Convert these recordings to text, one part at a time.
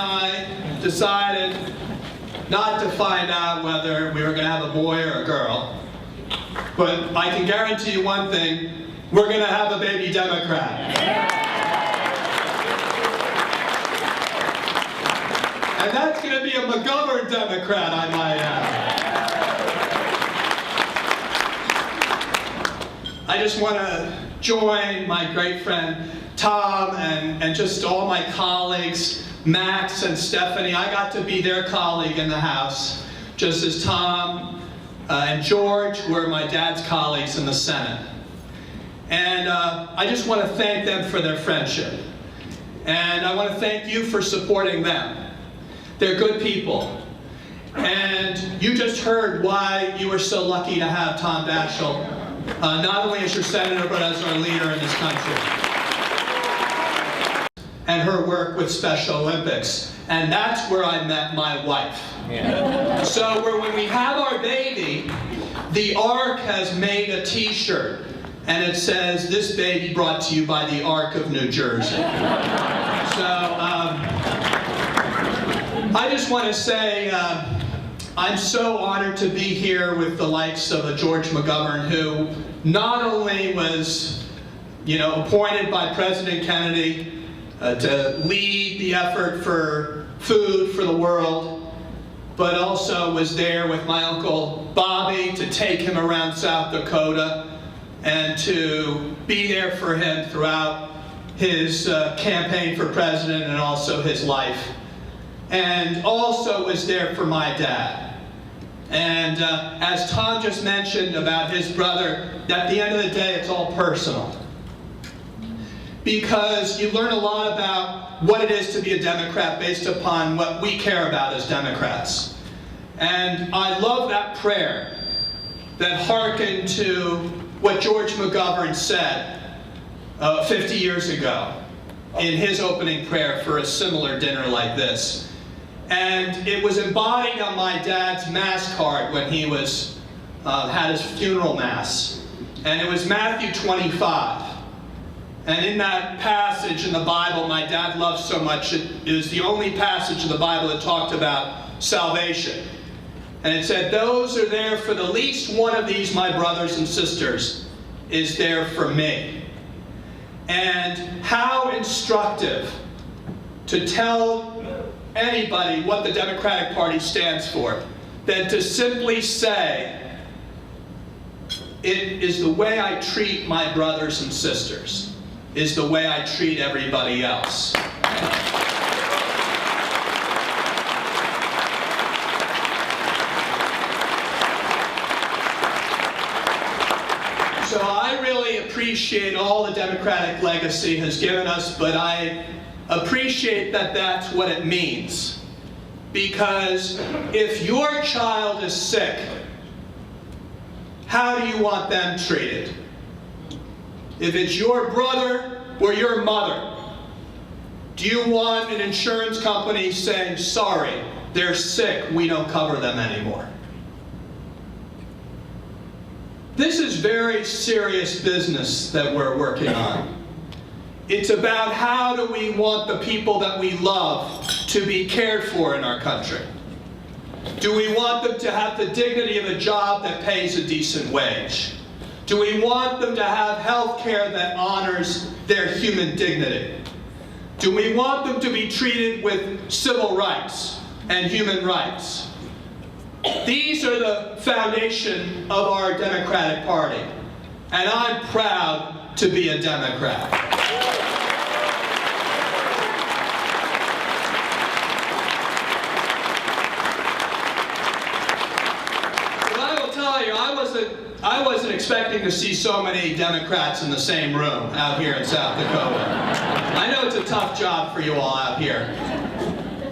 I decided not to find out whether we were going to have a boy or a girl. But I can guarantee you one thing, we're going to have a baby Democrat. And that's going to be a McGovern Democrat, I might add. I just want to join my great friend Tom and just all my colleagues, Max and Stephanie. I got to be their colleague in the House, just as Tom and George were my dad's colleagues in the Senate. And I just want to thank them for their friendship. And I want to thank you for supporting them. They're good people. And you just heard why you were so lucky to have Tom Daschle, not only as your senator, but as our leader in this country. And her work with Special Olympics. And that's where I met my wife. Yeah. So when we have our baby, the ARC has made a t-shirt. And it says, "This baby brought to you by the ARC of New Jersey." So, I just want to say I'm so honored to be here with the likes of a George McGovern, who not only was, appointed by President Kennedy to lead the effort for food for the world, but also was there with my Uncle Bobby to take him around South Dakota and to be there for him throughout his campaign for president and also his life. And also was there for my dad. And as Tom just mentioned about his brother, at the end of the day, it's all personal. Because you learn a lot about what it is to be a Democrat based upon what we care about as Democrats. And I love that prayer that hearkened to what George McGovern said 50 years ago in his opening prayer for a similar dinner like this. And it was embodied on my dad's mass card when he was had his funeral mass. And it was Matthew 25. And in that passage in the Bible my dad loved so much, it is the only passage in the Bible that talked about salvation. And it said, "Those are there for the least one of these, my brothers and sisters, is there for me." And how instructive to tell anybody what the Democratic Party stands for than to simply say, it is the way I treat my brothers and sisters, is the way I treat everybody else. So I really appreciate all the Democratic legacy has given us, but I appreciate that that's what it means. Because if your child is sick, how do you want them treated? If it's your brother or your mother, do you want an insurance company saying, "Sorry, they're sick, we don't cover them anymore"? This is very serious business that we're working on. It's about how do we want the people that we love to be cared for in our country? Do we want them to have the dignity of a job that pays a decent wage? Do we want them to have health care that honors their human dignity? Do we want them to be treated with civil rights and human rights? These are the foundation of our Democratic Party, and I'm proud to be a Democrat. But I will tell you, I wasn't expecting to see so many Democrats in the same room out here in South Dakota. I know it's a tough job for you all out here.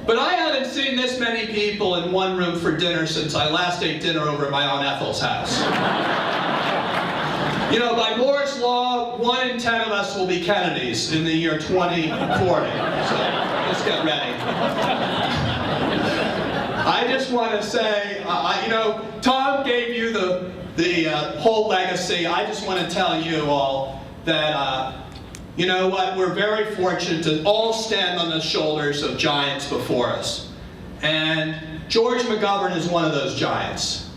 But I haven't seen this many people in one room for dinner since I last ate dinner over at my Aunt Ethel's house. By Moore's Law, 1 in 10 of us will be Kennedys in the year 2040. So let's get ready. I just want to say, Tom gave you the whole legacy. I just want to tell you all that you know what, we're very fortunate to all stand on the shoulders of giants before us. And George McGovern is one of those giants.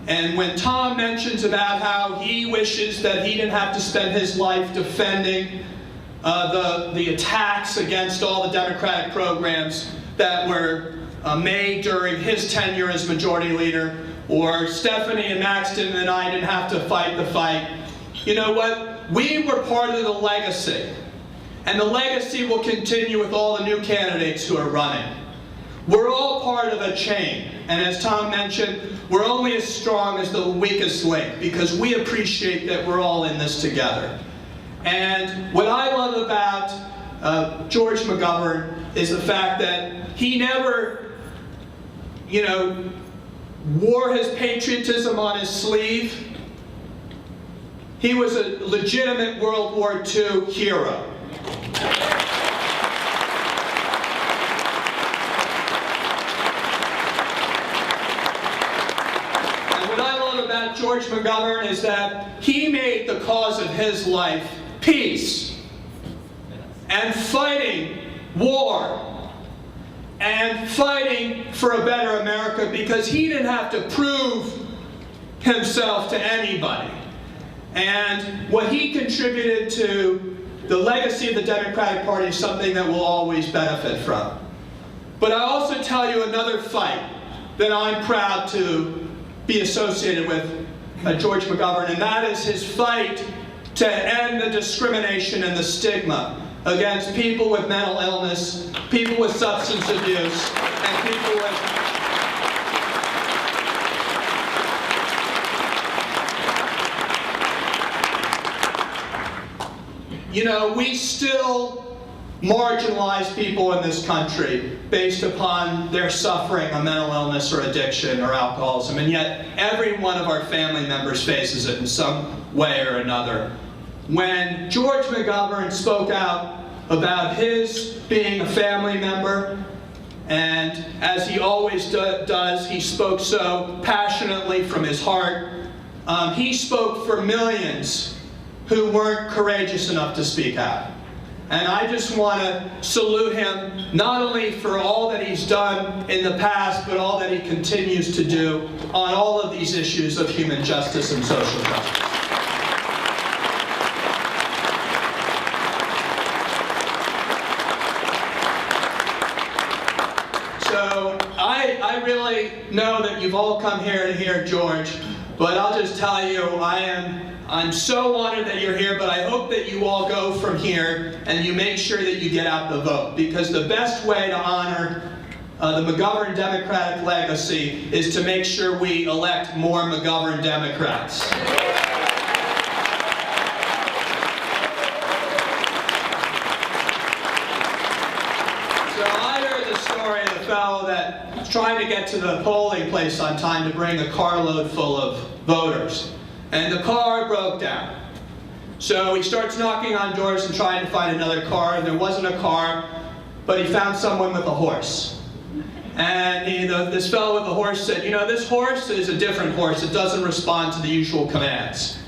And when Tom mentions about how he wishes that he didn't have to spend his life defending the attacks against all the Democratic programs that were made during his tenure as majority leader, or Stephanie and Maxton and I didn't have to fight the fight, you know what? We were part of the legacy. And the legacy will continue with all the new candidates who are running. We're all part of a chain. And as Tom mentioned, we're only as strong as the weakest link, because we appreciate that we're all in this together. And what I love about George McGovern is the fact that he never, you know, wore his patriotism on his sleeve. He was a legitimate World War II hero. And what I love about George McGovern is that he made the cause of his life peace and fighting war and fighting for a better America, because he didn't have to prove himself to anybody. And what he contributed to the legacy of the Democratic Party is something that we'll always benefit from. But I also tell you another fight that I'm proud to be associated with George McGovern, and that is his fight to end the discrimination and the stigma against people with mental illness, people with substance abuse, and people with... You know, we still marginalize people in this country based upon their suffering a mental illness or addiction or alcoholism, and yet every one of our family members faces it in some way or another. When George McGovern spoke out about his being a family member, and as he always does, he spoke so passionately from his heart. He spoke for millions who weren't courageous enough to speak out. And I just want to salute him, not only for all that he's done in the past, but all that he continues to do on all of these issues of human justice and social justice. So I really know that you've all come here to hear George, but I'll just tell you, I'm so honored that you're here, but I hope that you all go from here and you make sure that you get out the vote, because the best way to honor the McGovern Democratic legacy is to make sure we elect more McGovern Democrats. So I heard the story of a fellow that was trying to get to the polling place on time to bring a carload full of voters. And the car broke down. So he starts knocking on doors and trying to find another car, and there wasn't a car, but he found someone with a horse. And this fellow with the horse said, you know, this horse is a different horse. It doesn't respond to the usual commands.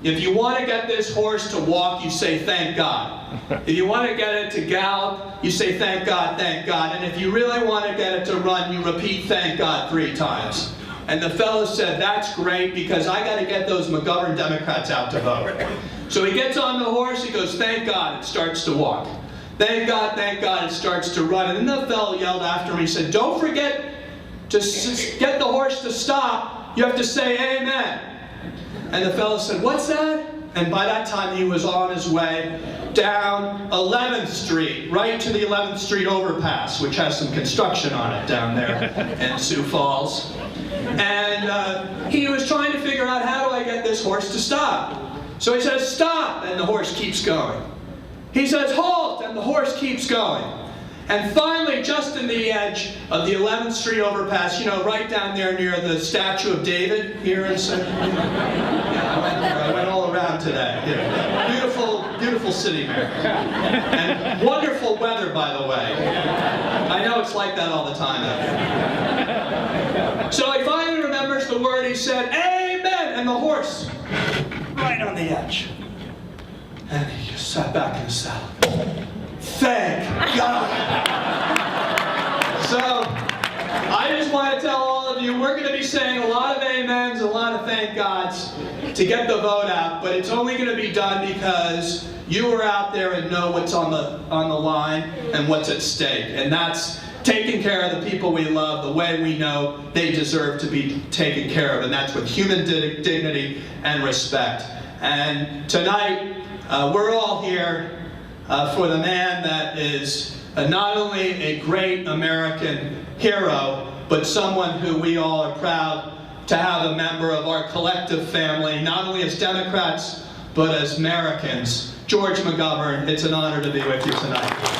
If you want to get this horse to walk, you say, thank God. If you want to get it to gallop, you say, thank God, thank God. And if you really want to get it to run, you repeat, thank God 3 times. And the fellow said, that's great, because I got to get those McGovern Democrats out to vote. So he gets on the horse, he goes, thank God, it starts to walk. Thank God, it starts to run. And then the fellow yelled after him, he said, don't forget to get the horse to stop, you have to say amen. And the fellow said, what's that? And by that time he was on his way down 11th Street, right to the 11th Street overpass, which has some construction on it down there in Sioux Falls. And he was trying to figure out, how do I get this horse to stop? So he says, stop, and the horse keeps going. He says, halt, and the horse keeps going. And finally, just in the edge of the 11th Street overpass, you know, right down there near the statue of David here in I went all around today. Yeah. Beautiful city, Mary. And wonderful weather, by the way. I know it's like that all the time. So he finally remembers the word, he said, amen, and the horse right on the edge. And he just sat back in his saddle. Thank God. So, I just want to tell all of you, we're going to be saying a lot of amens, a lot of thank gods to get the vote out, but it's only going to be done because you are out there and know what's on the line and what's at stake. And that's taking care of the people we love the way we know they deserve to be taken care of. And that's with human dignity and respect. And tonight, we're all here for the man that is not only a great American hero, but someone who we all are proud to have a member of our collective family, not only as Democrats, but as Americans. George McGovern, it's an honor to be with you tonight.